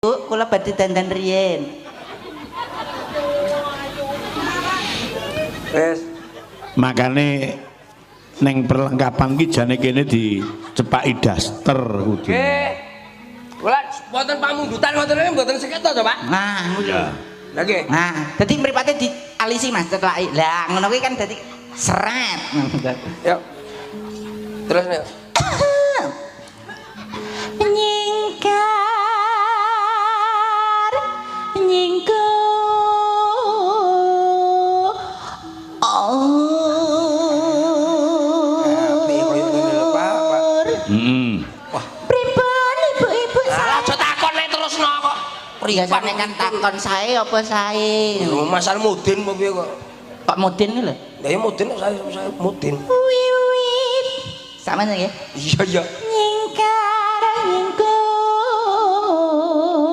Bu, kula badhe dandan riyen. Wes. Makane neng perlengkapan ki jane kene dicepaki daster kudu. Nggih. Kula wonten pamundutan wonten mboten seketo to, Pak? Nah, ngono. Ya. Nggih. Nah, dadi mripate dialisi Mas cetlaki. Lah, ngono kuwi kan dadi seret. Yuk. Terus nih. Nyingkar nyingko Api koyo ngene lho, Pak. Wah, pripun ibu-ibu Lah aja takon nek terusno kok. biasane kan takon sae apa sae Masal mudin apa piye kok? Pak Mudin lho Lah ya mudin saya mudin. wiwit sampeyan nggih Iya iya.